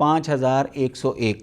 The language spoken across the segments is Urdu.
5101।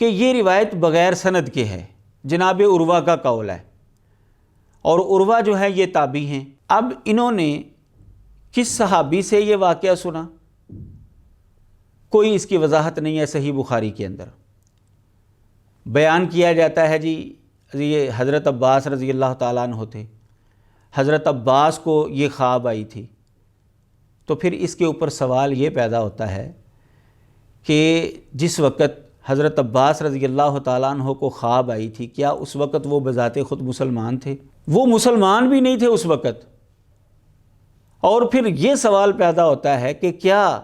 کہ یہ روایت بغیر سند کے ہے، جناب عروہ کا قول ہے، اور عروہ جو ہے یہ تابعی ہیں۔ اب انہوں نے کس صحابی سے یہ واقعہ سنا؟ کوئی اس کی وضاحت نہیں ہے صحیح بخاری کے اندر۔ بیان کیا جاتا ہے جی یہ حضرت عباس رضی اللہ تعالیٰ عنہ تھے، حضرت عباس کو یہ خواب آئی تھی۔ تو پھر اس کے اوپر سوال یہ پیدا ہوتا ہے کہ جس وقت حضرت عباس رضی اللہ تعالیٰ عنہ کو خواب آئی تھی، کیا اس وقت وہ بذات خود مسلمان تھے؟ وہ مسلمان بھی نہیں تھے اس وقت۔ اور پھر یہ سوال پیدا ہوتا ہے کہ کیا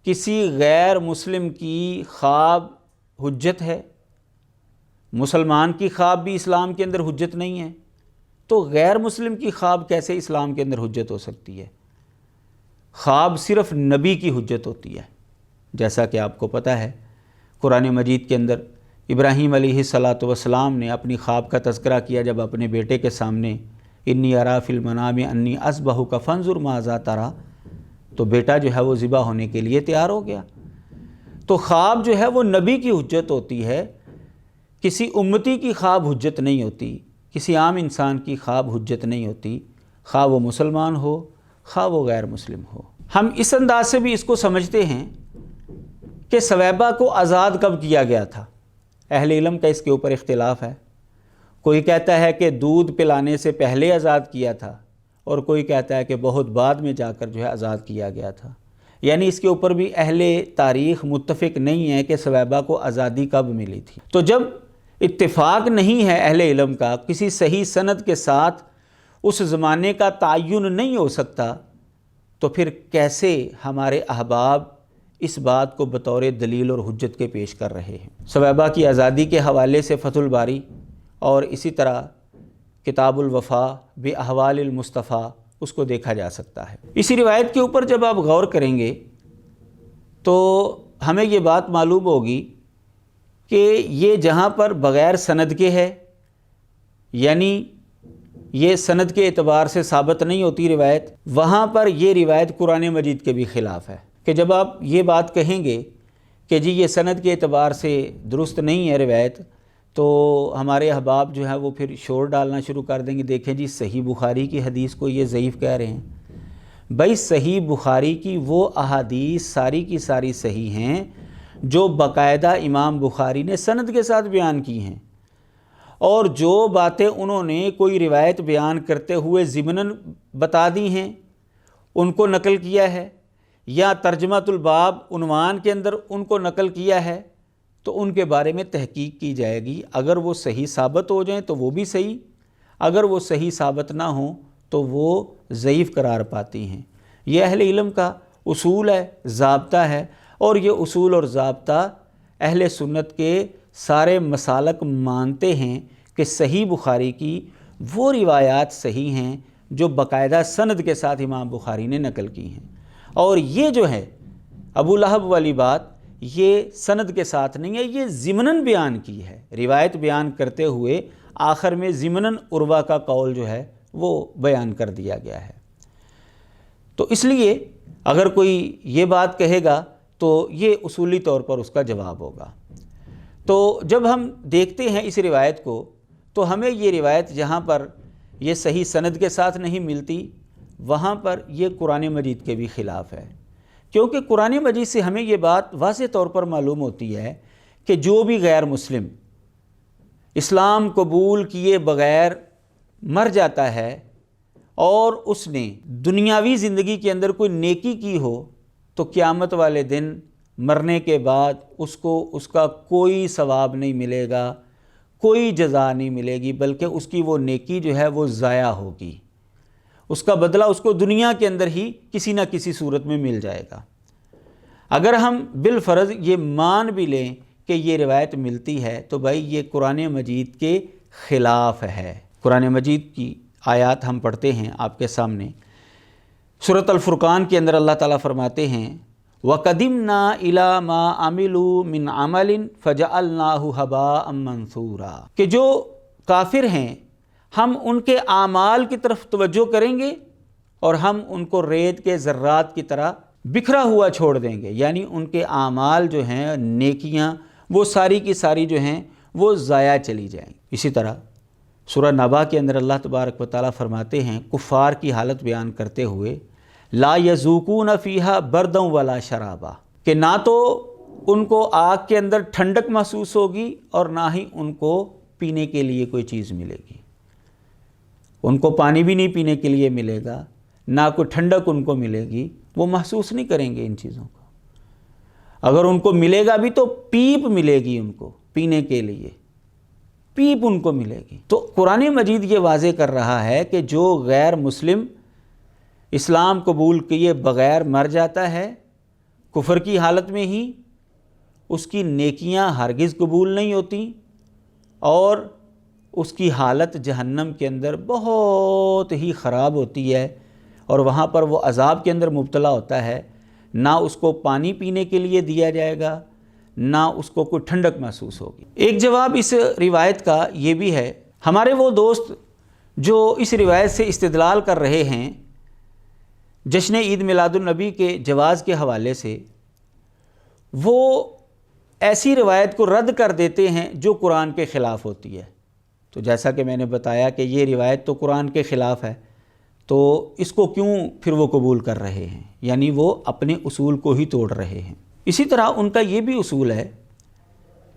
کسی غیر مسلم کی خواب حجت ہے؟ مسلمان کی خواب بھی اسلام کے اندر حجت نہیں ہے، تو غیر مسلم کی خواب کیسے اسلام کے اندر حجت ہو سکتی ہے؟ خواب صرف نبی کی حجت ہوتی ہے، جیسا کہ آپ کو پتہ ہے قرآن مجید کے اندر ابراہیم علیہ السلام نے اپنی خواب کا تذکرہ کیا جب اپنے بیٹے کے سامنے انی ارا فی المنام انی اذبحک فانظر ماذا تری، تو بیٹا جو ہے وہ ذبح ہونے کے لیے تیار ہو گیا۔ تو خواب جو ہے وہ نبی کی حجت ہوتی ہے، کسی امتی کی خواب حجت نہیں ہوتی، کسی عام انسان کی خواب حجت نہیں ہوتی، خواہ وہ مسلمان ہو خواہ وہ غیر مسلم ہو۔ ہم اس انداز سے بھی اس کو سمجھتے ہیں کہ ثویبہ کو آزاد کب کیا گیا تھا؟ اہل علم کا اس کے اوپر اختلاف ہے۔ کوئی کہتا ہے کہ دودھ پلانے سے پہلے آزاد کیا تھا، اور کوئی کہتا ہے کہ بہت بعد میں جا کر جو ہے آزاد کیا گیا تھا۔ یعنی اس کے اوپر بھی اہل تاریخ متفق نہیں ہے کہ ثویبہ کو آزادی کب ملی تھی۔ تو جب اتفاق نہیں ہے اہل علم کا، کسی صحیح سند کے ساتھ اس زمانے کا تعین نہیں ہو سکتا، تو پھر کیسے ہمارے احباب اس بات کو بطور دلیل اور حجت کے پیش کر رہے ہیں؟ ثویبہ کی آزادی کے حوالے سے فتح الباری اور اسی طرح کتاب الوفا باحوال المصطفیٰ اس کو دیکھا جا سکتا ہے۔ اسی روایت کے اوپر جب آپ غور کریں گے تو ہمیں یہ بات معلوم ہوگی کہ یہ جہاں پر بغیر سند کے ہے، یعنی یہ سند کے اعتبار سے ثابت نہیں ہوتی روایت، وہاں پر یہ روایت قرآن مجید کے بھی خلاف ہے۔ کہ جب آپ یہ بات کہیں گے کہ جی یہ سند کے اعتبار سے درست نہیں ہے روایت، تو ہمارے احباب جو ہے وہ پھر شور ڈالنا شروع کر دیں گے، دیکھیں جی صحیح بخاری کی حدیث کو یہ ضعیف کہہ رہے ہیں۔ بھائی صحیح بخاری کی وہ احادیث ساری کی ساری صحیح ہیں جو باقاعدہ امام بخاری نے سند کے ساتھ بیان کی ہیں، اور جو باتیں انہوں نے کوئی روایت بیان کرتے ہوئے ضمناً بتا دی ہیں، ان کو نقل کیا ہے، یا ترجمۃ الباب عنوان کے اندر ان کو نقل کیا ہے، تو ان کے بارے میں تحقیق کی جائے گی۔ اگر وہ صحیح ثابت ہو جائیں تو وہ بھی صحیح، اگر وہ صحیح ثابت نہ ہوں تو وہ ضعیف قرار پاتی ہیں۔ یہ اہل علم کا اصول ہے، ضابطہ ہے، اور یہ اصول اور ضابطہ اہل سنت کے سارے مسالک مانتے ہیں کہ صحیح بخاری کی وہ روایات صحیح ہیں جو باقاعدہ سند کے ساتھ امام بخاری نے نقل کی ہیں، اور یہ جو ہے ابو لہب والی بات یہ سند کے ساتھ نہیں ہے، یہ ضمناً بیان کی ہے، روایت بیان کرتے ہوئے آخر میں ضمناً عروہ کا قول جو ہے وہ بیان کر دیا گیا ہے۔ تو اس لیے اگر کوئی یہ بات کہے گا تو یہ اصولی طور پر اس کا جواب ہوگا۔ تو جب ہم دیکھتے ہیں اس روایت کو تو ہمیں یہ روایت جہاں پر یہ صحیح سند کے ساتھ نہیں ملتی، وہاں پر یہ قرآن مجید کے بھی خلاف ہے، کیونکہ قرآن مجید سے ہمیں یہ بات واضح طور پر معلوم ہوتی ہے کہ جو بھی غیر مسلم اسلام قبول کیے بغیر مر جاتا ہے اور اس نے دنیاوی زندگی کے اندر کوئی نیکی کی ہو، تو قیامت والے دن مرنے کے بعد اس کو اس کا کوئی ثواب نہیں ملے گا، کوئی جزا نہیں ملے گی، بلکہ اس کی وہ نیکی جو ہے وہ ضائع ہوگی، اس کا بدلہ اس کو دنیا کے اندر ہی کسی نہ کسی صورت میں مل جائے گا۔ اگر ہم بالفرض یہ مان بھی لیں کہ یہ روایت ملتی ہے تو بھائی یہ قرآن مجید کے خلاف ہے۔ قرآن مجید کی آیات ہم پڑھتے ہیں آپ کے سامنے، سورۃ الفرقان کے اندر اللہ تعالیٰ فرماتے ہیں وَقَدِمْنَا إِلَىٰ مَا عَمِلُوا مِنْ عَمَلٍ فَجَعَلْنَاهُ هَبَاءً مَنْثُورًا، کہ جو کافر ہیں ہم ان کے اعمال کی طرف توجہ کریں گے اور ہم ان کو ریت کے ذرات کی طرح بکھرا ہوا چھوڑ دیں گے، یعنی ان کے اعمال جو ہیں نیکیاں وہ ساری کی ساری جو ہیں وہ ضائع چلی جائیں گی۔ اسی طرح سورہ نبا کے اندر اللہ تبارک و تعالیٰ فرماتے ہیں کفار کی حالت بیان کرتے ہوئے لا یذوقون فیہا بردا ولا شرابا، کہ نہ تو ان کو آگ کے اندر ٹھنڈک محسوس ہوگی اور نہ ہی ان کو پینے کے لیے کوئی چیز ملے گی۔ ان کو پانی بھی نہیں پینے کے لیے ملے گا، نہ کوئی ٹھنڈک ان کو ملے گی، وہ محسوس نہیں کریں گے ان چیزوں کو۔ اگر ان کو ملے گا بھی تو پیپ ملے گی ان کو پینے کے لیے، پیپ ان کو ملے گی۔ تو قرآن مجید یہ واضح کر رہا ہے کہ جو غیر مسلم اسلام قبول کیے بغیر مر جاتا ہے کفر کی حالت میں ہی، اس کی نیکیاں ہرگز قبول نہیں ہوتی اور اس کی حالت جہنم کے اندر بہت ہی خراب ہوتی ہے، اور وہاں پر وہ عذاب کے اندر مبتلا ہوتا ہے۔ نہ اس کو پانی پینے کے لیے دیا جائے گا، نہ اس کو کوئی ٹھنڈک محسوس ہوگی۔ ایک جواب اس روایت کا یہ بھی ہے، ہمارے وہ دوست جو اس روایت سے استدلال کر رہے ہیں جشن عید میلاد النبی کے جواز کے حوالے سے، وہ ایسی روایت کو رد کر دیتے ہیں جو قرآن کے خلاف ہوتی ہے۔ تو جیسا کہ میں نے بتایا کہ یہ روایت تو قرآن کے خلاف ہے، تو اس کو کیوں پھر وہ قبول کر رہے ہیں؟ یعنی وہ اپنے اصول کو ہی توڑ رہے ہیں۔ اسی طرح ان کا یہ بھی اصول ہے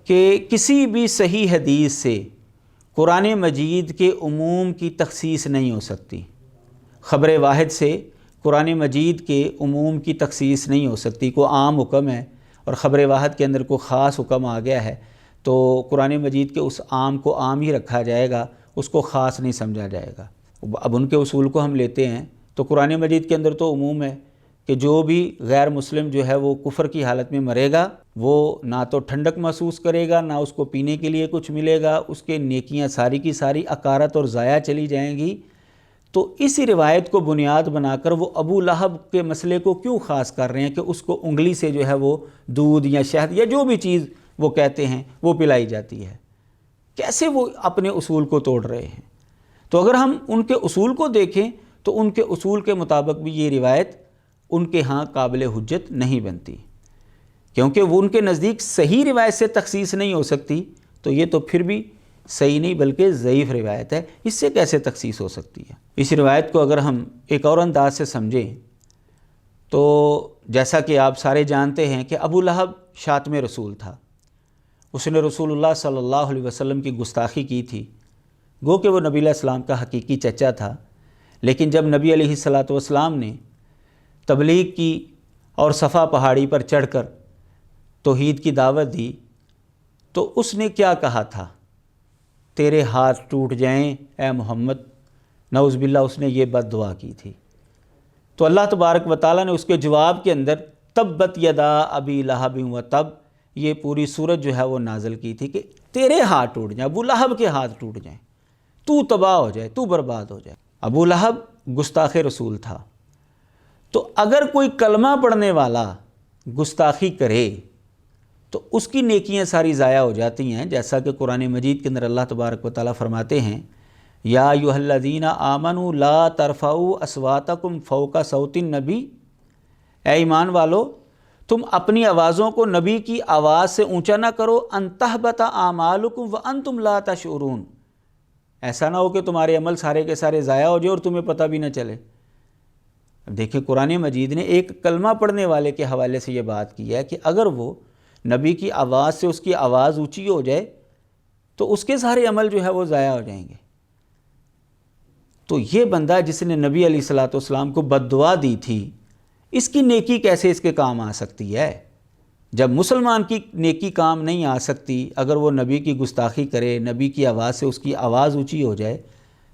کہ کسی بھی صحیح حدیث سے قرآن مجید کے عموم کی تخصیص نہیں ہو سکتی۔ خبر واحد سے قرآن مجید کے عموم کی تخصیص نہیں ہو سکتی۔ کوئی عام حکم ہے اور خبر واحد کے اندر کوئی خاص حکم آ گیا ہے تو قرآن مجید کے اس عام کو عام ہی رکھا جائے گا، اس کو خاص نہیں سمجھا جائے گا۔ اب ان کے اصول کو ہم لیتے ہیں تو قرآن مجید کے اندر تو عموم ہے کہ جو بھی غیر مسلم جو ہے وہ کفر کی حالت میں مرے گا، وہ نہ تو ٹھنڈک محسوس کرے گا، نہ اس کو پینے کے لیے کچھ ملے گا، اس کے نیکیاں ساری کی ساری اکارت اور ضائع چلی جائیں گی۔ تو اسی روایت کو بنیاد بنا کر وہ ابو لہب کے مسئلے کو کیوں خاص کر رہے ہیں کہ اس کو انگلی سے جو ہے وہ دودھ یا شہد یا جو بھی چیز وہ کہتے ہیں وہ پلائی جاتی ہے؟ کیسے وہ اپنے اصول کو توڑ رہے ہیں؟ تو اگر ہم ان کے اصول کو دیکھیں تو ان کے اصول کے مطابق بھی یہ روایت ان کے ہاں قابل حجت نہیں بنتی، کیونکہ وہ ان کے نزدیک صحیح روایت سے تخصیص نہیں ہو سکتی، تو یہ تو پھر بھی صحیح نہیں بلکہ ضعیف روایت ہے، اس سے کیسے تخصیص ہو سکتی ہے؟ اس روایت کو اگر ہم ایک اور انداز سے سمجھیں تو جیسا کہ آپ سارے جانتے ہیں کہ ابو لہب شاتم رسول تھا، اس نے رسول اللہ صلی اللہ علیہ وسلم کی گستاخی کی تھی، گو کہ وہ نبی علیہ السلام کا حقیقی چچا تھا، لیکن جب نبی علیہ السلام نے تبلیغ کی اور صفا پہاڑی پر چڑھ کر توحید کی دعوت دی تو اس نے کیا کہا تھا؟ تیرے ہاتھ ٹوٹ جائیں اے محمد، نعوذ باللہ اس نے یہ بد دعا کی تھی۔ تو اللہ تبارک و تعالیٰ نے اس کے جواب کے اندر تبت یدا ابی لہب و تب، یہ پوری سورت جو ہے وہ نازل کی تھی کہ تیرے ہاتھ ٹوٹ جائیں، ابو لہب کے ہاتھ ٹوٹ جائیں، تو تباہ ہو جائے، تو برباد ہو جائے۔ ابو لہب گستاخ رسول تھا، تو اگر کوئی کلمہ پڑھنے والا گستاخی کرے تو اس کی نیکیاں ساری ضائع ہو جاتی ہیں، جیسا کہ قرآن مجید کے اندر اللہ تبارک و تعالیٰ فرماتے ہیں یا ایھا الذین آمنوا لا ترفعوا اصواتکم فوق صوت النبی، اے ایمان والو تم اپنی آوازوں کو نبی کی آواز سے اونچا نہ کرو، ان تحبط اعمالکم وانتم لا تشعرون، ایسا نہ ہو کہ تمہارے عمل سارے کے سارے ضائع ہو جائے اور تمہیں پتہ بھی نہ چلے۔ اب دیکھیں قرآن مجید نے ایک کلمہ پڑھنے والے کے حوالے سے یہ بات کی ہے کہ اگر وہ نبی کی آواز سے اس کی آواز اونچی ہو جائے تو اس کے سارے عمل جو ہے وہ ضائع ہو جائیں گے۔ تو یہ بندہ جس نے نبی علیہ الصلوۃ والسلام کو بد دعا دی تھی، اس کی نیکی کیسے اس کے کام آ سکتی ہے؟ جب مسلمان کی نیکی کام نہیں آ سکتی، اگر وہ نبی کی گستاخی کرے، نبی کی آواز سے اس کی آواز اونچی ہو جائے،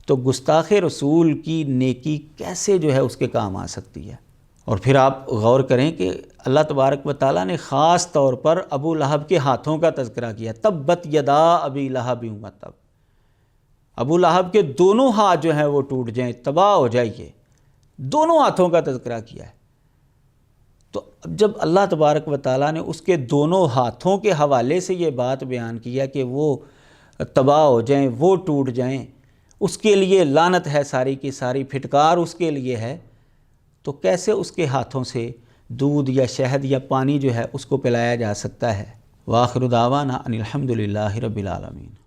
تو گستاخ رسول کی نیکی کیسے جو ہے اس کے کام آ سکتی ہے؟ اور پھر آپ غور کریں کہ اللہ تبارک و تعالیٰ نے خاص طور پر ابو لہب کے ہاتھوں کا تذکرہ کیا، تبت یدا ابی لہب و تب، ابو لہب کے دونوں ہاتھ جو ہیں وہ ٹوٹ جائیں، تباہ ہو جائیے، دونوں ہاتھوں کا تذکرہ کیا ہے۔ تو اب جب اللہ تبارک و تعالیٰ نے اس کے دونوں ہاتھوں کے حوالے سے یہ بات بیان کیا کہ وہ تباہ ہو جائیں، وہ ٹوٹ جائیں، اس کے لیے لعنت ہے، ساری کی ساری پھٹکار اس کے لیے ہے، تو کیسے اس کے ہاتھوں سے دودھ یا شہد یا پانی جو ہے اس کو پلایا جا سکتا ہے؟ وآخر دعوانا ان الحمد للہ رب العالمین۔